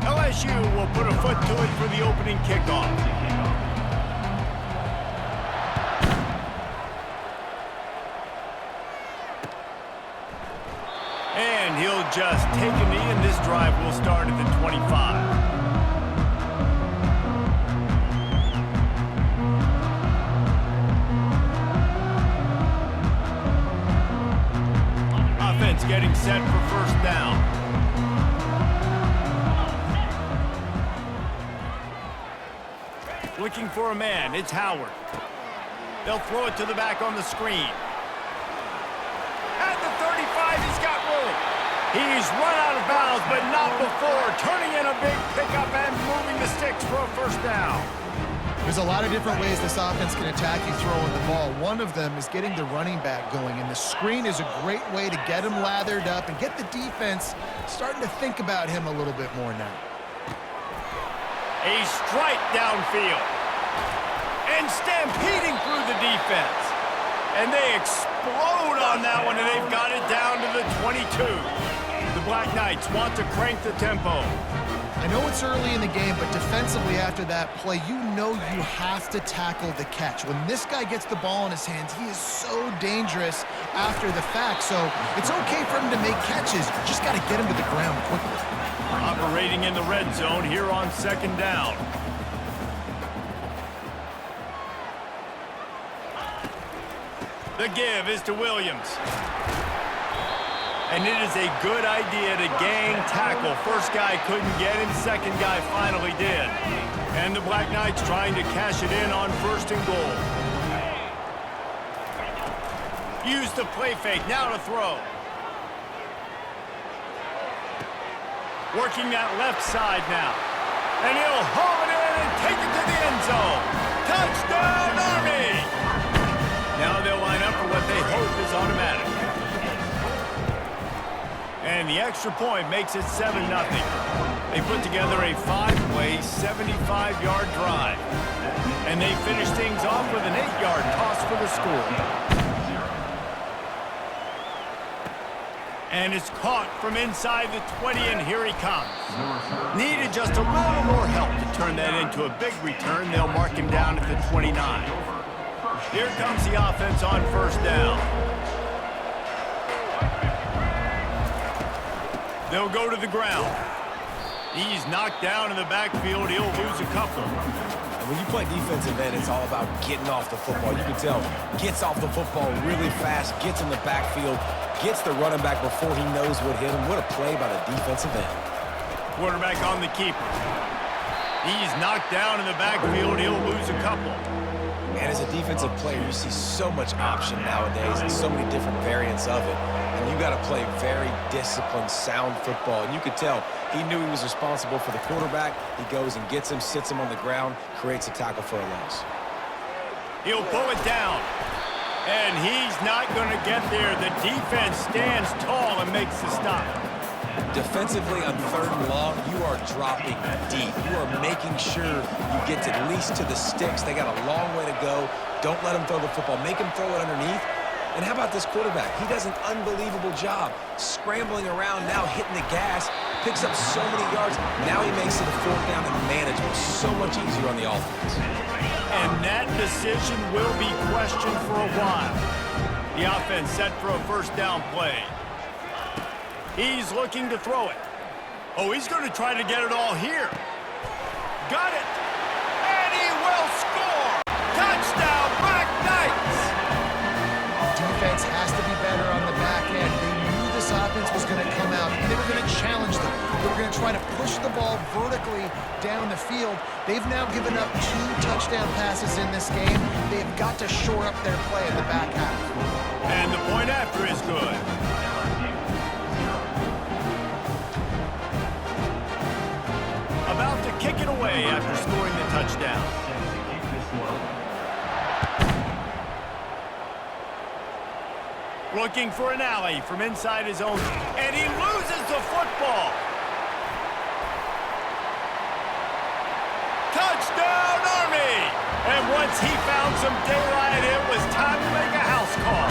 LSU will put a foot to it for the opening kickoff. And he'll just take a knee, and this drive will start at the 25. Offense getting set for first down. Looking for a man, it's Howard. They'll throw it to the back on the screen. At the 35, he's got room. He's run out of bounds, but not before turning in a big pickup and moving the sticks for a first down. There's a lot of different ways this offense can attack you throwing the ball. One of them is getting the running back going, and the screen is a great way to get him lathered up and get the defense starting to think about him a little bit more now. A strike downfield. And stampeding through the defense. And they explode on that one, and they've got it down to the 22. The Black Knights want to crank the tempo. I know it's early in the game, but defensively after that play, you know you have to tackle the catch. When this guy gets the ball in his hands, he is so dangerous after the fact. So it's okay for him to make catches. You just got to get him to the ground quickly. Operating in the red zone here on second down. The give is to Williams. And it is a good idea to gang tackle. First guy couldn't get him, second guy finally did. And the Black Knights trying to cash it in on first and goal. Use the play fake, now to throw. Working that left side now. And he'll haul it in and take it to the end zone. Touchdown, Army! Now they'll line up for what they hope is automatic. And the extra point makes it 7-0. They put together a 5-play, 75-yard drive. And they finish things off with an 8-yard toss for the score. And it's caught from inside the 20, and here he comes. Needed just a little more help to turn that into a big return. They'll mark him down at the 29. Here comes the offense on first down. They'll go to the ground. He's knocked down in the backfield. He'll lose a couple. And when you play defensive end, it's all about getting off the football. You can tell, gets off the football really fast, gets in the backfield, gets the running back before he knows what hit him. What a play by the defensive end. Quarterback on the keeper. He's knocked down in the backfield. He'll lose a couple. And as a defensive player, you see so much option nowadays and so many different variants of it. And you got to play very disciplined, sound football. And you could tell he knew he was responsible for the quarterback. He goes and gets him, sits him on the ground, creates a tackle for a loss. He'll pull it down. And he's not going to get there. The defense stands tall and makes the stop. Defensively on third and long, you are dropping deep. You are making sure you get to at least to the sticks. They got a long way to go. Don't let him throw the football. Make him throw it underneath. And how about this quarterback? He does an unbelievable job scrambling around, now hitting the gas, picks up so many yards. Now he makes it a fourth down and manageable. So much easier on the offense. And that decision will be questioned for a while. The offense set for a first down play. He's looking to throw it. Oh, he's going to try to get it all here. Got it. And he will score. Touchdown, Black Knights. Defense has to be better on the back end. They knew this offense was going to come out, and they were going to challenge them. They were going to try to push the ball vertically down the field. They've now given up 2 touchdown passes in this game. They've got to shore up their play in the back half. And the point after is good. About to kick it away after scoring the touchdown. Looking for an alley from inside his own, and he loses the football. Touchdown, Army! And once he found some daylight, it was time to make a house call.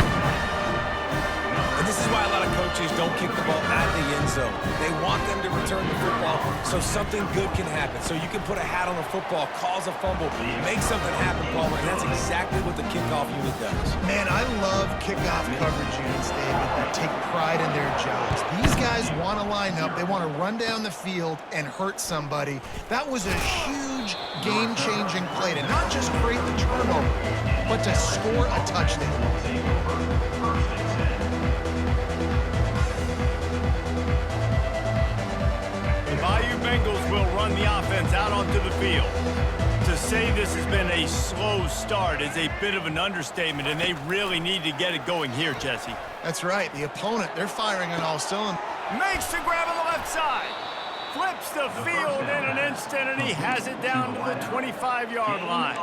don't kick the ball out of the end zone. They want them to return the football so something good can happen. So you can put a hat on a football, cause a fumble, make something happen, Palmer, and that's exactly what the kickoff unit does. Man, I love kickoff coverage units, David, that take pride in their jobs. These guys want to line up. They want to run down the field and hurt somebody. That was a huge game-changing play to not just create the turnover, but to score a touchdown. The Bayou Bengals will run the offense out onto the field. To say this has been a slow start is a bit of an understatement, and they really need to get it going here, Jesse. That's right. The opponent, they're firing on all cylinders. Makes the grab on the left side. Flips the field in an instant, and he has it down to the 25-yard line.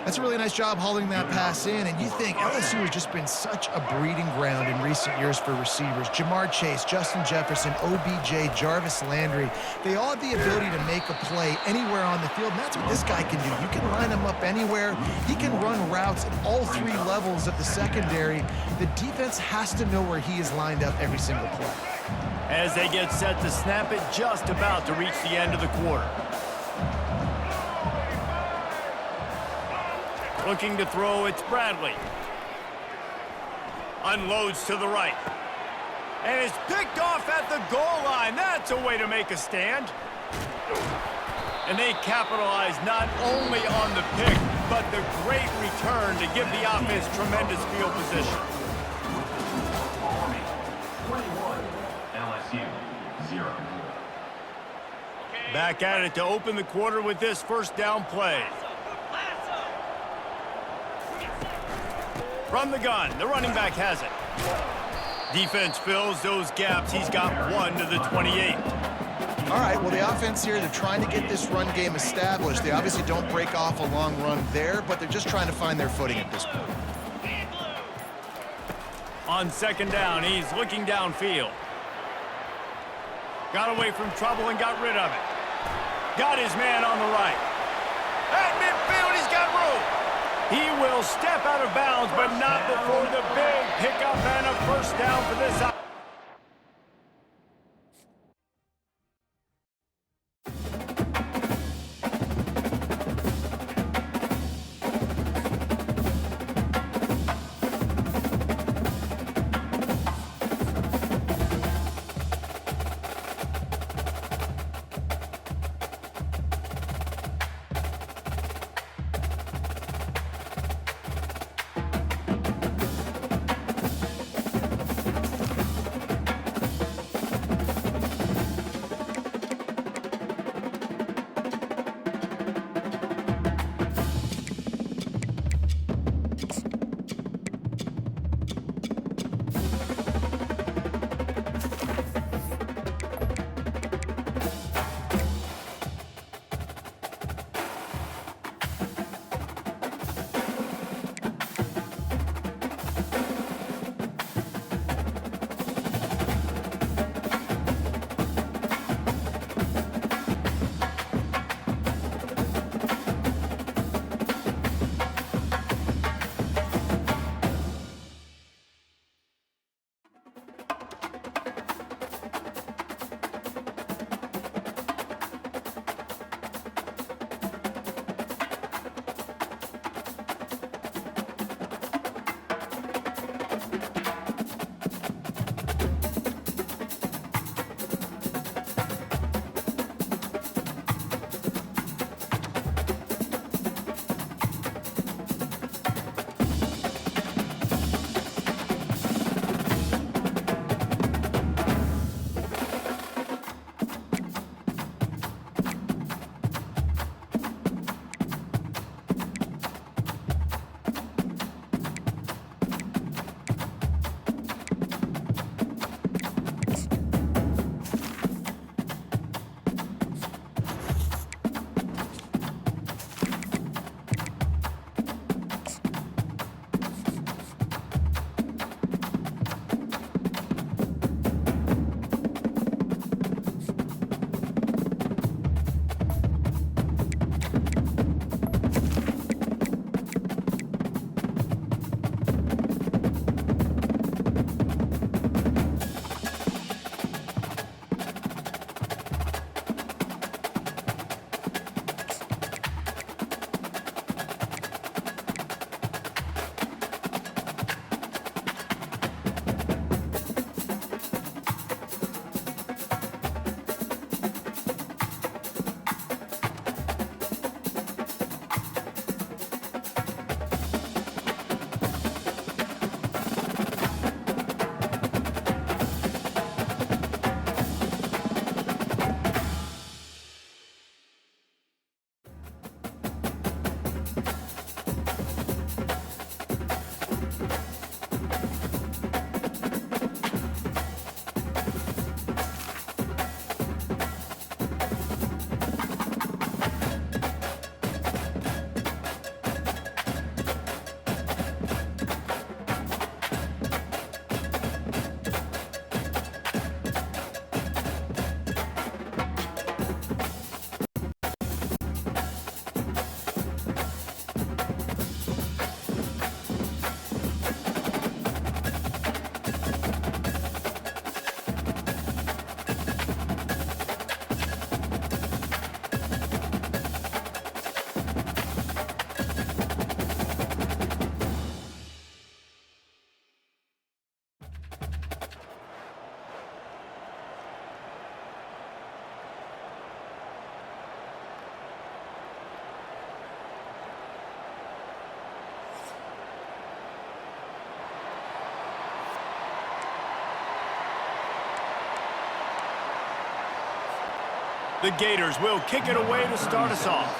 That's a really nice job holding that pass in, and you think LSU has just been such a breeding ground in recent years for receivers. Jamar Chase, Justin Jefferson, OBJ, Jarvis Landry, they all have the ability to make a play anywhere on the field, and that's what this guy can do. You can line him up anywhere. He can run routes at all three levels of the secondary. The defense has to know where he is lined up every single play. As they get set to snap it, just about to reach the end of the quarter. Looking to throw, it's Bradley. Unloads to the right. And is picked off at the goal line. That's a way to make a stand. And they capitalize not only on the pick, but the great return to give the offense tremendous field position. Back at it to open the quarter with this first down play. From the gun, the running back has it. Defense fills those gaps. He's got one to the 28. All right, well, the offense here, they're trying to get this run game established. They obviously don't break off a long run there, but they're just trying to find their footing at this point. On second down, he's looking downfield. Got away from trouble and got rid of it. Got his man on the right. At midfield, he's got room. He will step out of bounds, but not before the big pickup and a first down for this. The Gators will kick it away to start us off.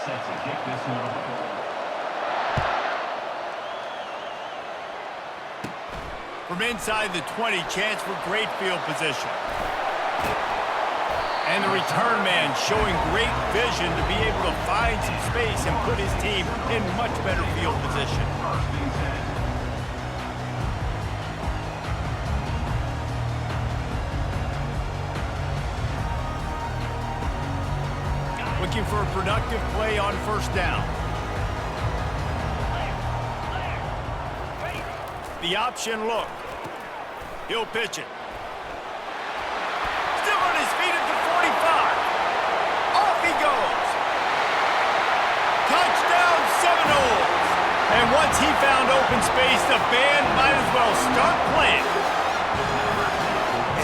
Set to kick this one off. From inside the 20, chance for great field position. And the return man showing great vision to be able to find some space and put his team in much better field position. Looking for a productive play on first down. The option look. He'll pitch it. Still on his feet at the 45. Off he goes. Touchdown Seminoles. And once he found open space, the band might as well start playing.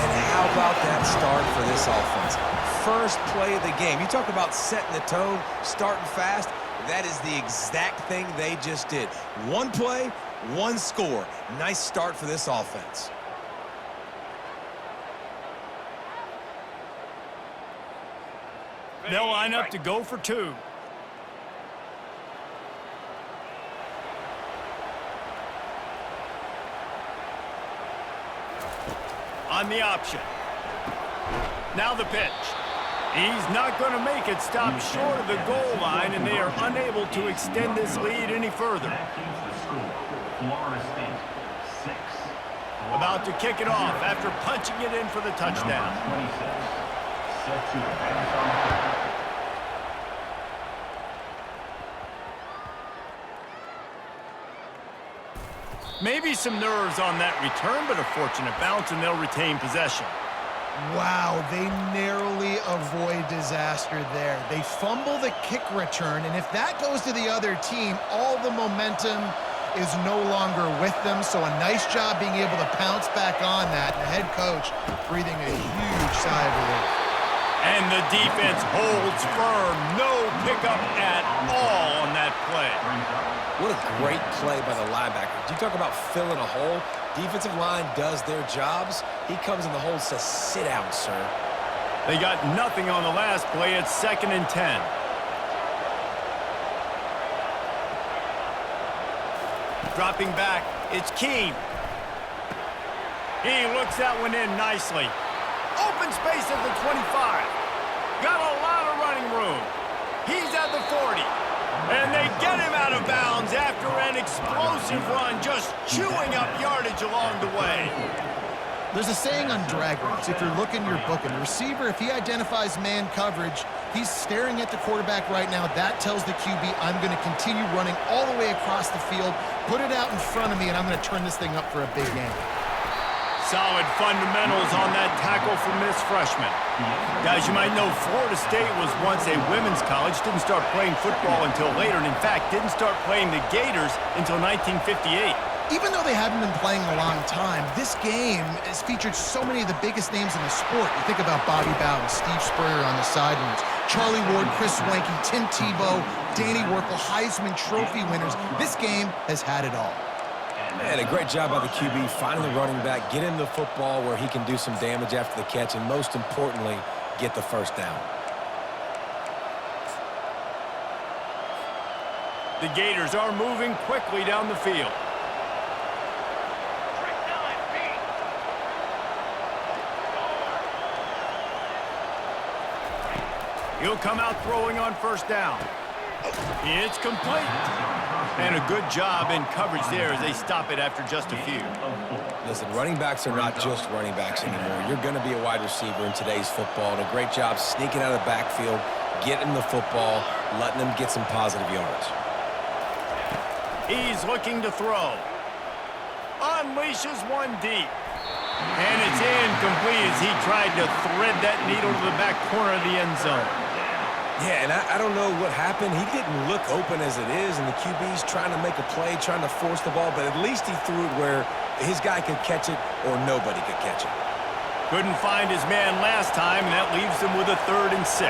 And how about that start for this offense? First play of the game. You talk about setting the tone, starting fast. That is the exact thing they just did. One play, one score. Nice start for this offense. They'll line up to go for two. On the option. Now the pitch. He's not going to make it stop short of the goal line, and they are unable to extend this lead any further. About to kick it off after punching it in for the touchdown. Maybe some nerves on that return, but a fortunate bounce, and they'll retain possession. Wow, they narrowly avoid disaster there. They fumble the kick return, and if that goes to the other team, all the momentum is no longer with them. So a nice job being able to pounce back on that. And the head coach breathing a huge sigh of relief. And the defense holds firm. No pickup at all on that play. What a great play by the linebacker. You talk about filling a hole. Defensive line does their jobs. He comes in the hole and says, sit down, sir. They got nothing on the last play. It's 2nd and 10. Dropping back, it's Keene. He looks that one in nicely. Open space at the 25. Got a lot of running room. He's at the 40. And they get him out of bounds after an explosive run, just chewing up yardage along the way. There's a saying on drag routes, if you're looking, you're booking. The receiver, if he identifies man coverage, he's staring at the quarterback right now. That tells the QB, I'm going to continue running all the way across the field, put it out in front of me, and I'm going to turn this thing up for a big game. Solid fundamentals on that tackle from this freshman. Guys, you might know Florida State was once a women's college, didn't start playing football until later, and in fact, didn't start playing the Gators until 1958. Even though they haven't been playing a long time, this game has featured so many of the biggest names in the sport. You think about Bobby Bowden, Steve Spurrier on the sidelines, Charlie Ward, Chris Swanky, Tim Tebow, Danny Werkel, Heisman Trophy winners. This game has had it all. Man, a great job by the QB, finding the running back, get him the football where he can do some damage after the catch, and most importantly, get the first down. The Gators are moving quickly down the field. He'll come out throwing on first down. It's complete. And a good job in coverage there as they stop it after just a few. Listen, running backs are not just running backs anymore. You're going to be a wide receiver in today's football, and a great job sneaking out of the backfield, getting the football, letting them get some positive yards. He's looking to throw. Unleashes one deep. And it's incomplete as he tried to thread that needle to the back corner of the end zone. Yeah, and I don't know what happened. He didn't look open as it is, and the QB's trying to make a play, trying to force the ball, but at least he threw it where his guy could catch it or nobody could catch it. Couldn't find his man last time, and that leaves them with a 3rd and 6.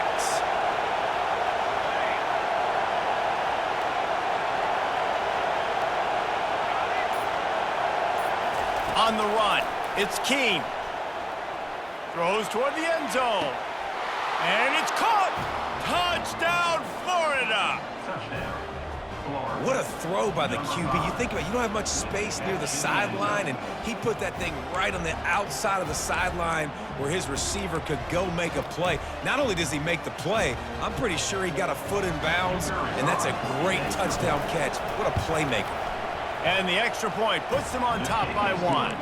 On the run, it's Keene. Throws toward the end zone. And it's caught! Touchdown, Florida! Touchdown, Florida. What a throw by the QB. You think about it, you don't have much space near the sideline, and he put that thing right on the outside of the sideline where his receiver could go make a play. Not only does he make the play, I'm pretty sure he got a foot in bounds, and that's a great touchdown catch. What a playmaker. And the extra point puts them on top by 1.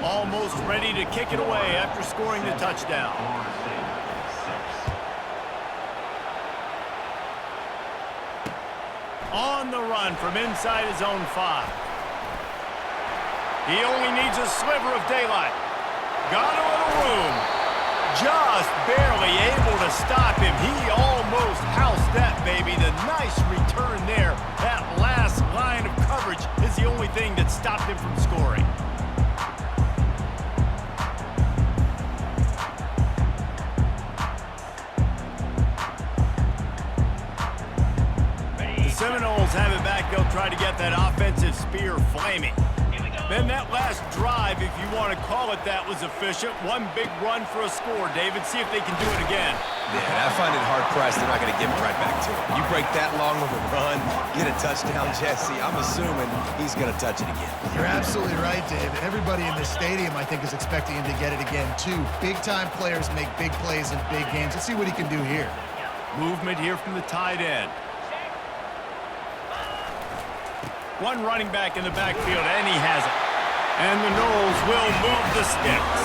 Almost ready to kick it away after scoring the touchdown. Florida State, 6. On the run from inside his own 5. He only needs a sliver of daylight. Got a little room. Just barely able to stop him. He almost housed that baby. The nice return there. That last line of coverage is the only thing that stopped him from scoring. Seminoles have it back. They'll try to get that offensive spear flaming. Then that last drive, if you want to call it that, was efficient. One big run for a score, David. See if they can do it again. Yeah, I find it hard-pressed. They're not going to give it right back to him. You break that long of a run, get a touchdown, Jesse, I'm assuming he's going to touch it again. You're absolutely right, David. Everybody in this stadium, I think, is expecting him to get it again, too. Big-time players make big plays in big games. Let's see what he can do here. Movement here from the tight end. One running back in the backfield, and he has it. And the Noles will move the sticks.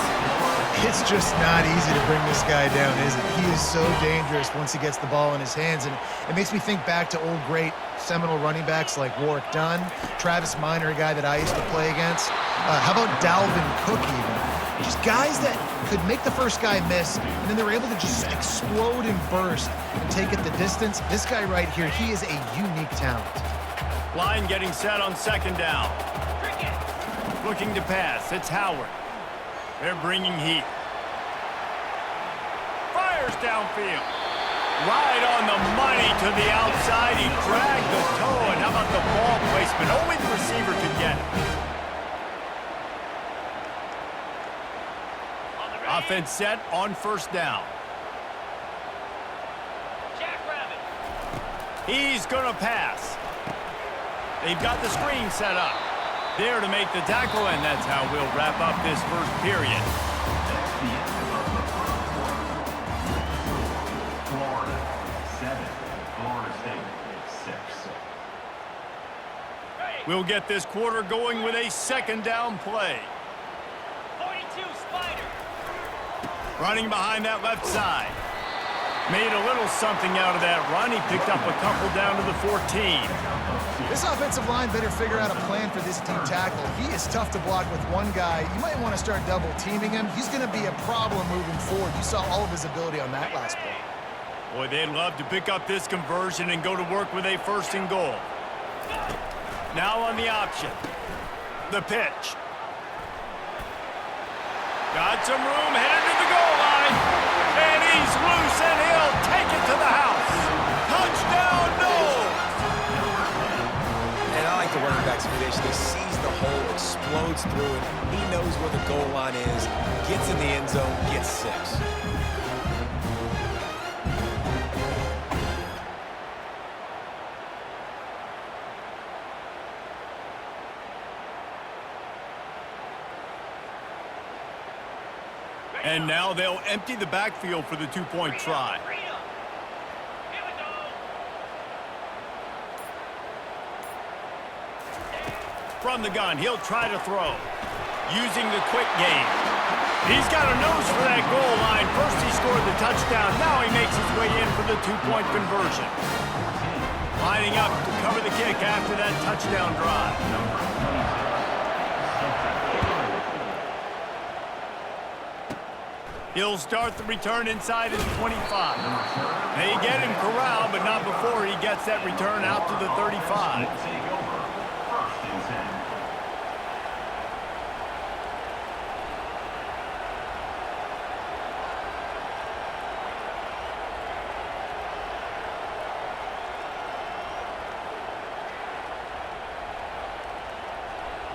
It's just not easy to bring this guy down, is it? He is so dangerous once he gets the ball in his hands, and it makes me think back to old great Seminole running backs like Warwick Dunn, Travis Minor, a guy that I used to play against. How about Dalvin Cook even? Just guys that could make the first guy miss, and then they were able to just explode and burst and take it the distance. This guy right here, he is a unique talent. Line getting set on second down. Looking to pass. It's Howard. They're bringing heat. Fires downfield. Right on the money to the outside. He dragged the toe. And how about the ball placement? Only the receiver could get it. Offense set on first down. He's going to pass. They've got the screen set up. There to make the tackle, and that's how we'll wrap up this first period. Florida 7, Florida State 6. We'll get this quarter going with a second down play. 42 Spider. Running behind that left side. Made a little something out of that run. He picked up a couple down to the 14. This offensive line better figure out a plan for this deep tackle. He is tough to block with one guy. You might want to start double teaming him. He's going to be a problem moving forward. You saw all of his ability on that last play. Boy, they'd love to pick up this conversion and go to work with a first and goal. Now on the option. The pitch. Got some room, headed to the goal line. And he's loose, and he'll take it to the house. Touchdown, Noles! And I like the running back's position. He sees the hole, explodes through it. He knows where the goal line is, gets in the end zone, gets 6. And now they'll empty the backfield for the two-point try. From the gun, he'll try to throw. Using the quick game. He's got a nose for that goal line. First he scored the touchdown. Now he makes his way in for the two-point conversion. Lining up to cover the kick after that touchdown drive. He'll start the return inside his 25. They get him corralled, but not before he gets that return out to the 35.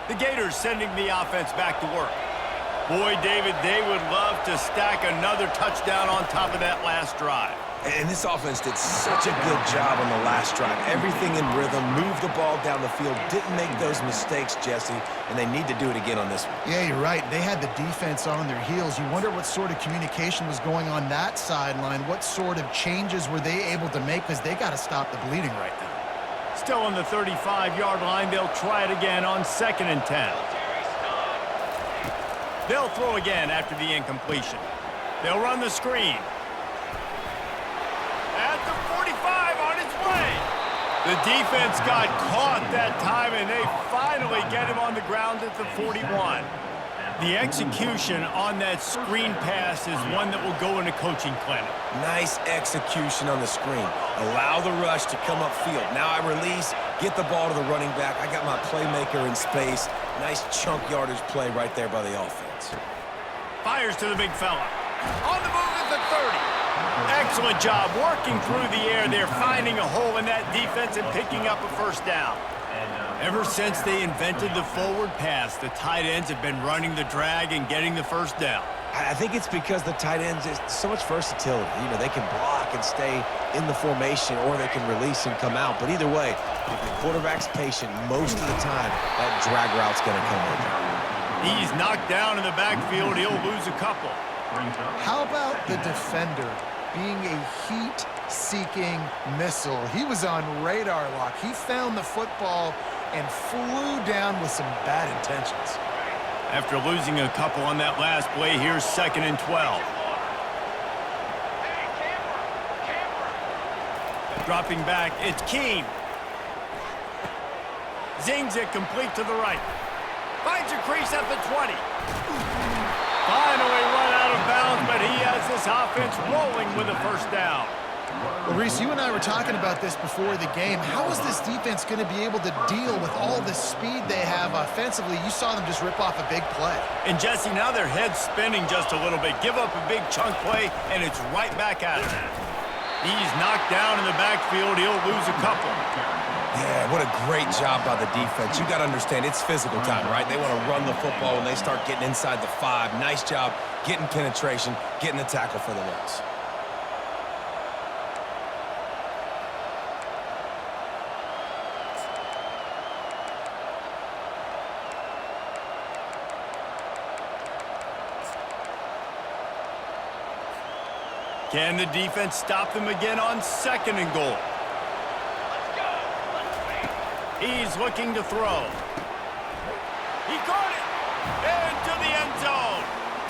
The Gators sending the offense back to work. Boy, David, they would love to stack another touchdown on top of that last drive. And this offense did such a good job on the last drive. Everything in rhythm, moved the ball down the field, didn't make those mistakes, Jesse, and they need to do it again on this one. Yeah, you're right. They had the defense on their heels. You wonder what sort of communication was going on that sideline. What sort of changes were they able to make, because they got to stop the bleeding right now. Still on the 35-yard line, they'll try it again on 2nd and 10. They'll throw again after the incompletion. They'll run the screen. At the 45, on its way. The defense got caught that time, and they finally get him on the ground at the 41. The execution on that screen pass is one that will go in a coaching clinic. Nice execution on the screen. Allow the rush to come upfield. Now I release, get the ball to the running back. I got my playmaker in space. Nice chunk yardage play right there by the offense. Fires to the big fella. On the move at the 30. Excellent job working through the air there, finding a hole in that defense and picking up a first down. Ever since they invented the forward pass, the tight ends have been running the drag and getting the first down. I think it's because the tight ends is so much versatility. You know, they can block and stay in the formation, or they can release and come out. But either way, if the quarterback's patient, most of the time, that drag route's going to come over. He's knocked down in the backfield. He'll lose a couple. How about the defender being a heat-seeking missile? He was on radar lock. He found the football and flew down with some bad intentions. After losing a couple on that last play, here's 2nd and 12. Dropping back, it's Keene. Zings it complete to the right. Finds a crease at the 20. Finally run out of bounds, but he has this offense rolling with a first down. Well, Reese, you and I were talking about this before the game. How is this defense going to be able to deal with all the speed they have offensively? You saw them just rip off a big play. And Jesse, now their head's spinning just a little bit. Give up a big chunk play, and it's right back at him. He's knocked down in the backfield. He'll lose a couple. Yeah, what a great job by the defense. You got to understand, it's physical time, right? They want to run the football when they start getting inside the 5. Nice job getting penetration, getting the tackle for the loss. Can the defense stop them again on 2nd and goal? He's looking to throw. He caught it! Into the end zone!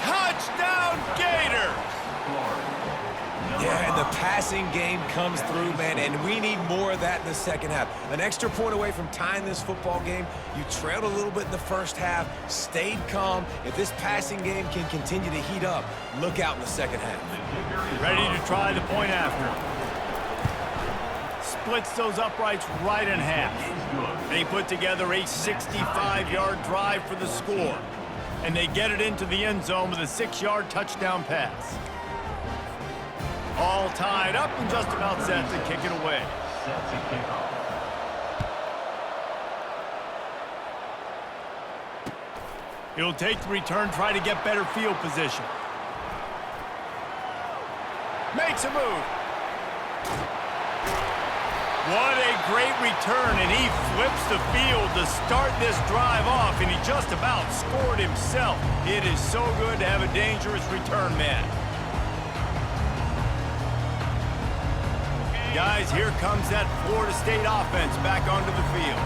Touchdown, Gators! Yeah, and the passing game comes through, man, and we need more of that in the second half. An extra point away from tying this football game. You trailed a little bit in the first half, stayed calm. If this passing game can continue to heat up, look out in the second half. Ready to try the point after. Splits those uprights right in half. They put together a 65-yard drive for the score. And they get it into the end zone with a 6-yard touchdown pass. All tied up and just about set to kick it away. Set to kick off. He'll take the return, try to get better field position. Makes a move. What a great return, and he flips the field to start this drive off, and he just about scored himself. It is so good to have a dangerous return man. Guys, here comes that Florida State offense back onto the field.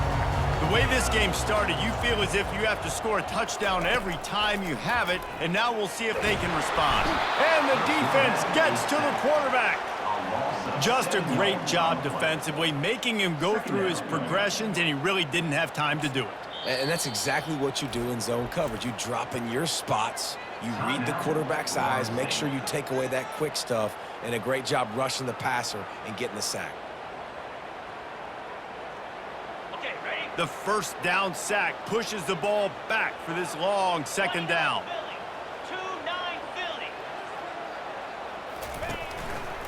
The way this game started, you feel as if you have to score a touchdown every time you have it, and now we'll see if they can respond. And the defense gets to the quarterback. Just a great job defensively, making him go through his progressions, and he really didn't have time to do it. And that's exactly what you do in zone coverage. You drop in your spots, you read the quarterback's eyes, make sure you take away that quick stuff, and a great job rushing the passer and getting the sack. Okay, ready? The first down sack pushes the ball back for this long second down. 2-9 Philly.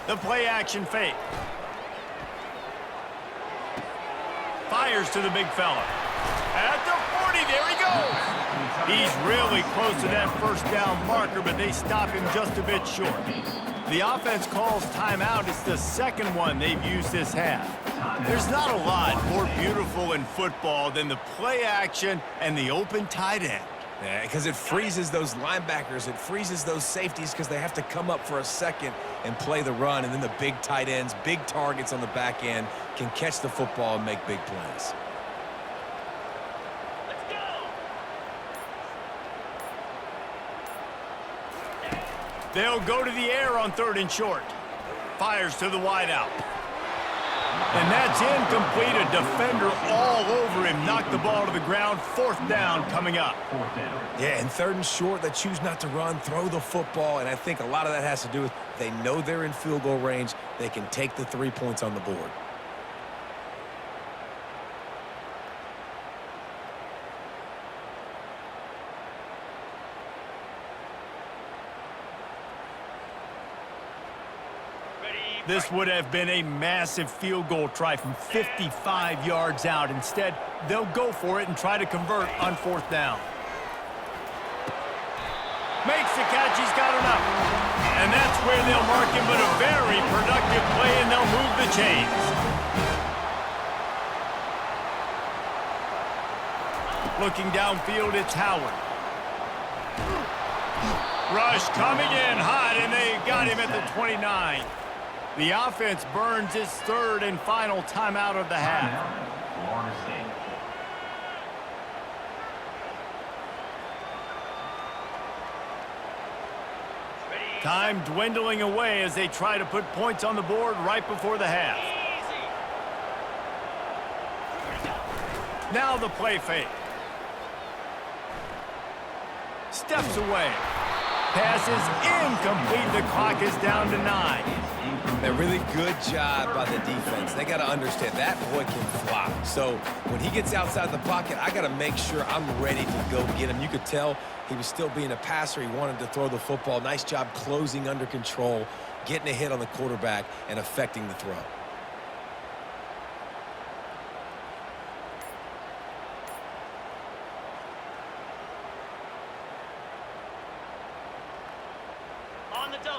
The play action fake. Fires to the big fella. At the 40, there he goes. He's really close to that first down marker, but they stop him just a bit short. The offense calls timeout. It's the second one they've used this half. There's not a lot more beautiful in football than the play action and the open tight end. Yeah, because it freezes those linebackers. It freezes those safeties because they have to come up for a second and play the run. And then the big tight ends, big targets on the back end can catch the football and make big plays. Let's go. They'll go to the air on 3rd and short. Fires to the wideout. And that's incomplete. A defender all over him. Knocked the ball to the ground. 4th down coming up. 4th down. Yeah, and 3rd and short, they choose not to run, throw the football, and I think a lot of that has to do with they know they're in field goal range. They can take the 3 points on the board. This would have been a massive field goal try from 55 yards out. Instead, they'll go for it and try to convert on 4th down. Makes the catch. He's got enough. And that's where they'll mark him, but a very productive play, and they'll move the chains. Looking downfield, it's Howard. Rush coming in hot, and they got him at the 29. The offense burns its 3rd and final timeout of the half. Florida State. Time dwindling away as they try to put points on the board right before the half. Now the play fake. Steps away. Pass is incomplete. The clock is down to 9. A really good job by the defense. They got to understand that boy can fly. So when he gets outside the pocket, I got to make sure I'm ready to go get him. You could tell he was still being a passer. He wanted to throw the football. Nice job closing under control, getting a hit on the quarterback, and affecting the throw.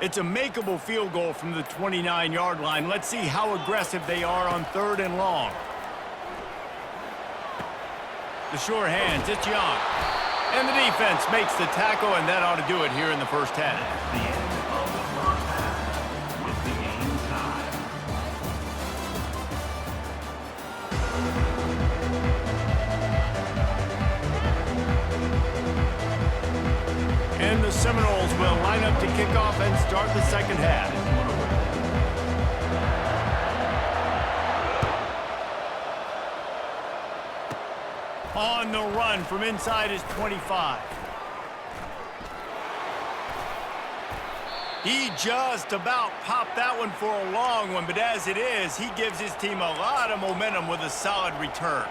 It's a makeable field goal from the 29-yard line. Let's see how aggressive they are on 3rd and long. The sure hands, it's Young. And the defense makes the tackle, and that ought to do it here in the first half. The end of the first half with the game tied. And the Seminoles will line up to kick off and start the second half. On the run from inside his 25. He just about popped that one for a long one, but as it is, he gives his team a lot of momentum with a solid return.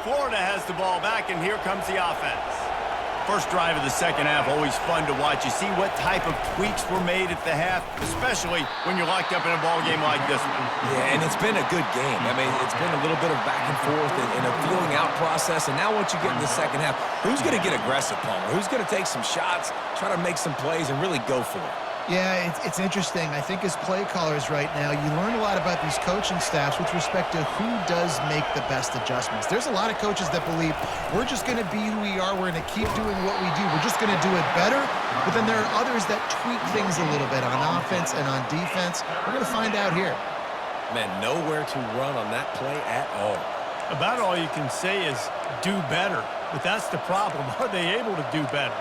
Florida has the ball back, and here comes the offense. First drive of the second half, always fun to watch. You see what type of tweaks were made at the half, especially when you're locked up in a ball game like this one. Yeah, and it's been a good game. I mean, it's been a little bit of back and forth and a feeling out process. And now once you get in the second half, who's going to get aggressive, Palmer? Who's going to take some shots, try to make some plays, and really go for it? Yeah, it's interesting. I think as play callers right now, you learn a lot about these coaching staffs with respect to who does make the best adjustments. There's a lot of coaches that believe we're just going to be who we are. We're going to keep doing what we do. We're just going to do it better. But then there are others that tweak things a little bit on offense and on defense. We're going to find out here. Man, nowhere to run on that play at all. About all you can say is do better. But that's the problem. Are they able to do better?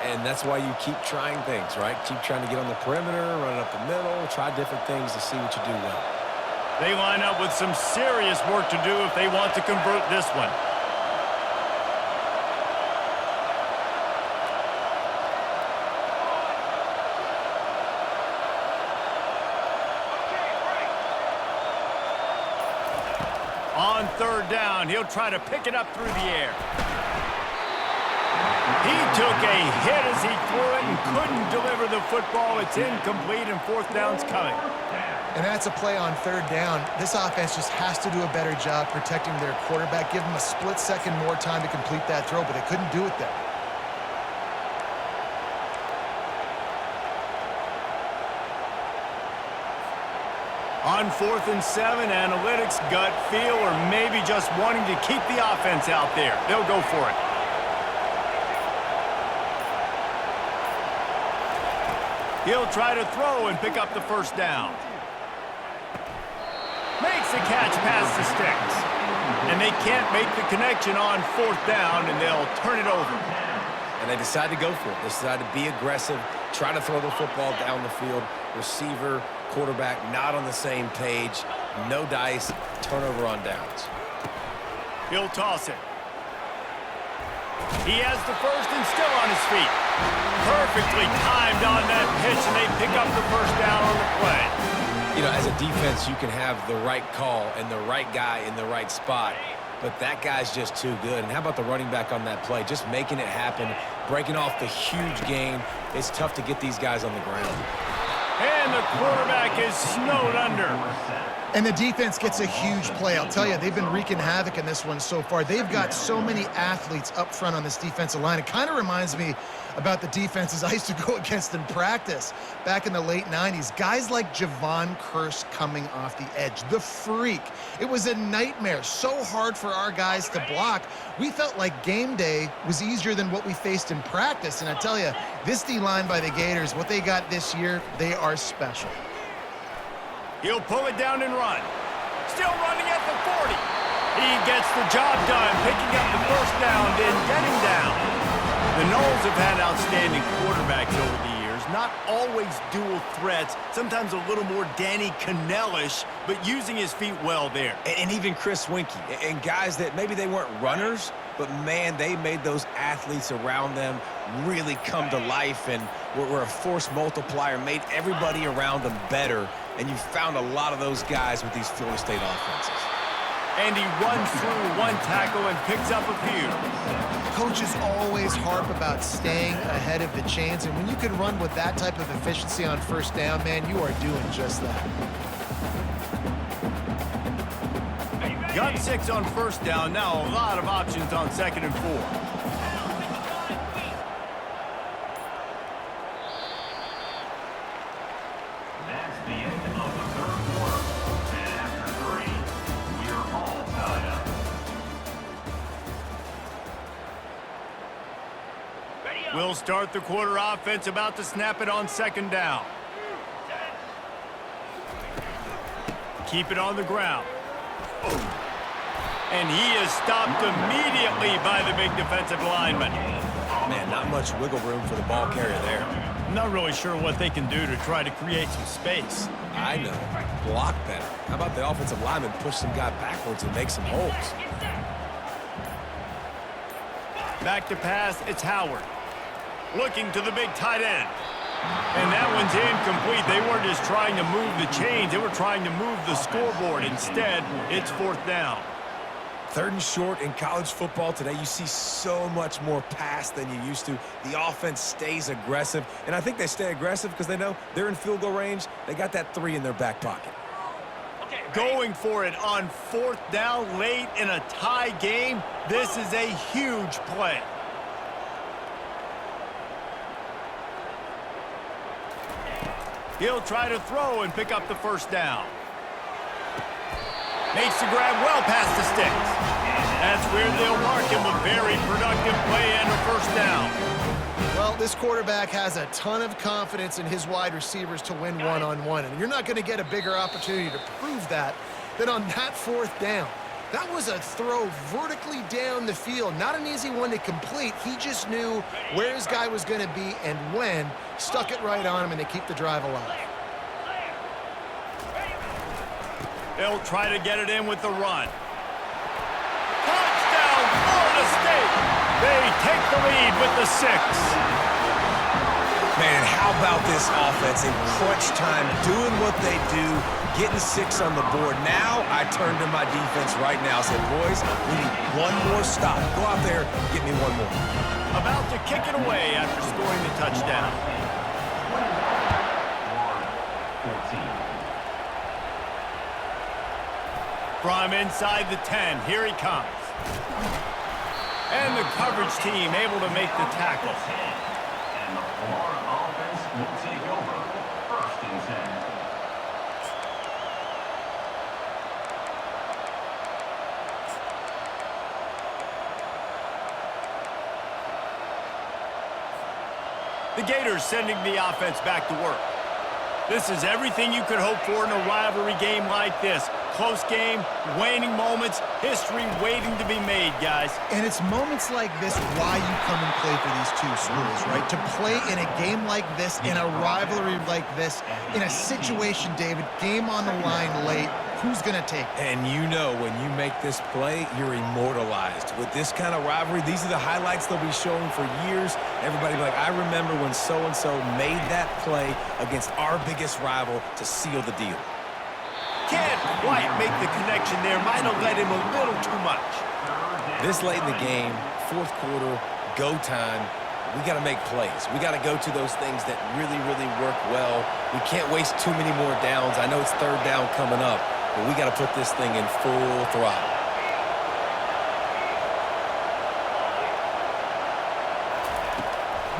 And that's why you keep trying things, right? Keep trying to get on the perimeter, run up the middle, try different things to see what you do well. They line up with some serious work to do if they want to convert this one. On 3rd down, he'll try to pick it up through the air. He took a hit as he threw it and couldn't deliver the football. It's incomplete, and fourth down's coming. And that's a play on third down. This offense just has to do a better job protecting their quarterback. Give them a split second more time to complete that throw, but they couldn't do it there. On 4th and 7, analytics, gut feel, or maybe just wanting to keep the offense out there. They'll go for it. He'll try to throw and pick up the first down. Makes the catch past the sticks. And they can't make the connection on 4th down, and they'll turn it over. And they decide to go for it. They decide to be aggressive, try to throw the football down the field. Receiver, quarterback, not on the same page. No dice, turnover on downs. He'll toss it. He has the first and still on his feet. Perfectly timed on that pitch, and they pick up the first down on the play. You know, as a defense, you can have the right call and the right guy in the right spot, but that guy's just too good. And how about the running back on that play? Just making it happen, breaking off the huge gain. It's tough to get these guys on the ground. And the quarterback is snowed under. And the defense gets a huge play. I'll tell you, they've been wreaking havoc in this one so far. They've got so many athletes up front on this defensive line. It kind of reminds me about the defenses I used to go against in practice back in the late 90s. Guys like Javon Curse coming off the edge. The freak. It was a nightmare. So hard for our guys to block. We felt like game day was easier than what we faced in practice. And I tell you, this D-line by the Gators, what they got this year, they are special. He'll pull it down and run. Still running at the 40. He gets the job done, picking up the first down, then getting down. The Noles have had outstanding quarterbacks over the years. Not always dual threats, sometimes a little more Danny Cannell-ish, but using his feet well there. And even Chris Winkie, and guys that maybe they weren't runners, but man, they made those athletes around them really come to life and were a force multiplier, made everybody around them better. And you found a lot of those guys with these Florida State offenses. And he runs through one tackle and picks up a few. Coaches always harp about staying ahead of the chains, and when you can run with that type of efficiency on first down, man, you are doing just that. Got 6 on first down, now a lot of options on 2nd and 4. That's the end of the third quarter. And after 3, we're all tied up. We'll start the quarter offense, about to snap it on 2nd down. Keep it on the ground. And he is stopped immediately by the big defensive lineman. Man, not much wiggle room for the ball carrier there. I'm not really sure what they can do to try to create some space. I know. Block better. How about the offensive lineman push some guy backwards and make some holes? Back to pass, it's Howard. Looking to the big tight end. And that one's incomplete. They weren't just trying to move the chains. They were trying to move the scoreboard. Instead, it's 4th down. 3rd and short in college football today. You see so much more pass than you used to. The offense stays aggressive, and I think they stay aggressive because they know they're in field goal range. They got that 3 in their back pocket. Going for it on 4th down late in a tie game. This is a huge play. He'll try to throw and pick up the first down. Makes the grab well past the sticks. That's where they'll mark him. A very productive play and a first down. Well, this quarterback has a ton of confidence in his wide receivers to win one-on-one, and you're not going to get a bigger opportunity to prove that than on that 4th down. That was a throw vertically down the field. Not an easy one to complete. He just knew where his guy was going to be and when. Stuck it right on him, and they keep the drive alive. They'll try to get it in with the run. Touchdown, Florida State! They take the lead with the 6. Man, how How about this offense in crunch time, doing what they do, getting 6 on the board. Now I turn to my defense right now. Said, boys, we need one more stop. Go out there, get me one more. About to kick it away after scoring the touchdown. 14. From inside the 10, here he comes. And the coverage team able to make the tackle. And the Florida offense will take over. 1st and 10. The Gators sending the offense back to work. This is everything you could hope for in a rivalry game like this. Close game, waning moments, history waiting to be made, guys. And it's moments like this why you come and play for these two schools, right? To play in a game like this, in a rivalry like this, in a situation, David, game on the line late, who's going to take it? And you know when you make this play, you're immortalized. With this kind of rivalry, these are the highlights they'll be showing for years. Everybody will be like, I remember when so-and-so made that play against our biggest rival to seal the deal. Can't quite make the connection there. Might have led him a little too much. This late in the game, 4th quarter, go time, we got to make plays. We got to go to those things that really, really work well. We can't waste too many more downs. I know it's 3rd down coming up, but we got to put this thing in full throttle.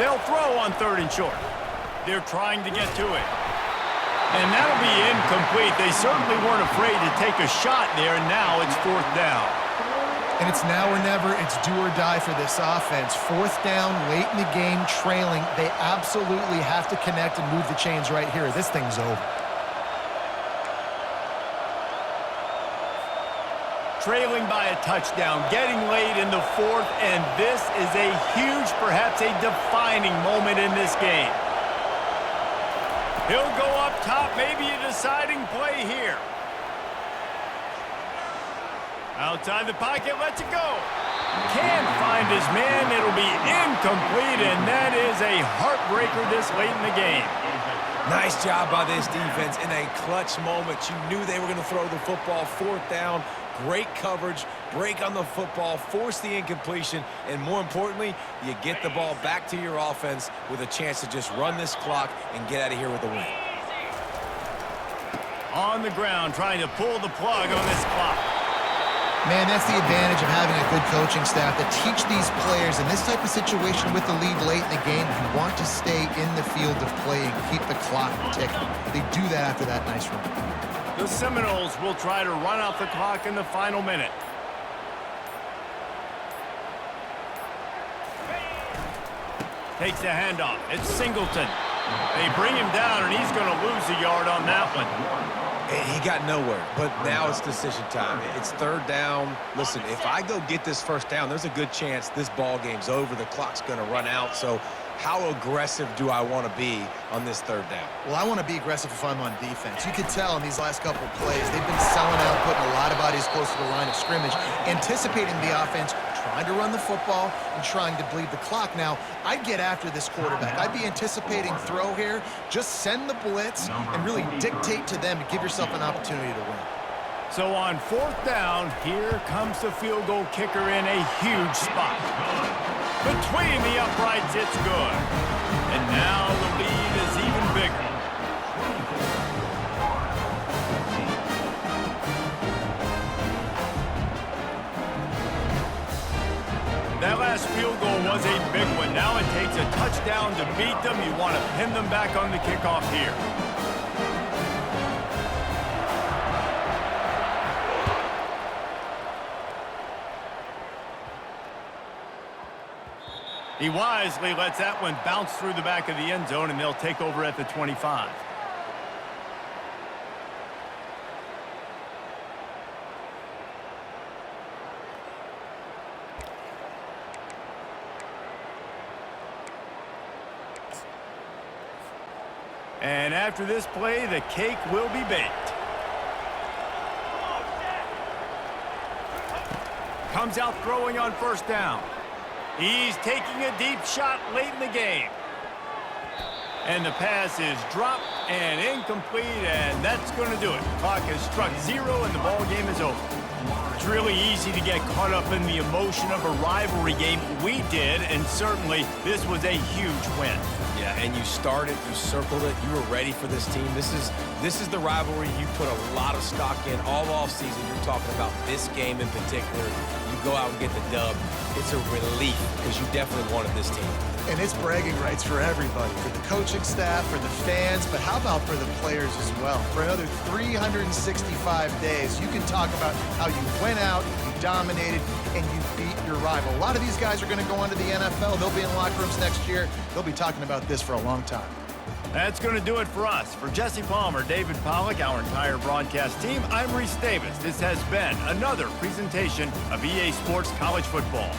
They'll throw on 3rd and short. They're trying to get to it. And that'll be incomplete. They certainly weren't afraid to take a shot there, and now it's 4th down. And it's now or never. It's do or die for this offense. 4th down, late in the game, trailing. They absolutely have to connect and move the chains right here. This thing's over. Trailing by a touchdown, getting late in the 4th, and this is a huge, perhaps a defining moment in this game. He'll go up top, maybe a deciding play here. Outside the pocket, lets it go. Can't find his man, it'll be incomplete, and that is a heartbreaker this late in the game. Nice job by this defense in a clutch moment. You knew they were going to throw the football. 4th down, great coverage, break on the football, force the incompletion, and more importantly, you get the ball back to your offense with a chance to just run this clock and get out of here with a win. On the ground, trying to pull the plug on this clock. Man, that's the advantage of having a good coaching staff to teach these players in this type of situation with the lead late in the game. You want to stay in the field of play and keep the clock ticking. They do that after that nice run. The Seminoles will try to run out the clock in the final minute. Takes the handoff. It's Singleton. They bring him down, and he's going to lose a yard on that one. He got nowhere, but now it's decision time. It's 3rd down. Listen, if I go get this 1st down, there's a good chance this ball game's over. The clock's going to run out. So how aggressive do I want to be on this 3rd down? Well, I want to be aggressive if I'm on defense. You could tell in these last couple of plays, they've been selling out, putting a lot of bodies close to the line of scrimmage, anticipating the offense, trying to run the football and trying to bleed the clock. Now, I'd get after this quarterback. I'd be anticipating throw here. Just send the blitz and really dictate to them to give yourself an opportunity to win. So on 4th down, here comes the field goal kicker in a huge spot. Between the uprights, it's good. And now the lead is even bigger. That last field goal was a big one. Now it takes a touchdown to beat them. You want to pin them back on the kickoff here. He wisely lets that one bounce through the back of the end zone, and they'll take over at the 25. And after this play, the cake will be baked. Comes out throwing on 1st down. He's taking a deep shot late in the game. And the pass is dropped and incomplete, and that's going to do it. Clock has struck 0, and the ball game is over. It's really easy to get caught up in the emotion of a rivalry game. We did, and certainly this was a huge win. Yeah, and you started, you circled it, you were ready for this team. This is the rivalry you put a lot of stock in all offseason. You're talking about this game in particular. You go out and get the dub. It's a relief because you definitely wanted this team. And it's bragging rights for everybody, for the coaching staff, for the fans, but how about for the players as well? For another 365 days, you can talk about how you went out, you dominated, and you beat your rival. A lot of these guys are going to go on to the NFL. They'll be in locker rooms next year. They'll be talking about this for a long time. That's going to do it for us. For Jesse Palmer, David Pollack, our entire broadcast team, I'm Reese Davis. This has been another presentation of EA Sports College Football.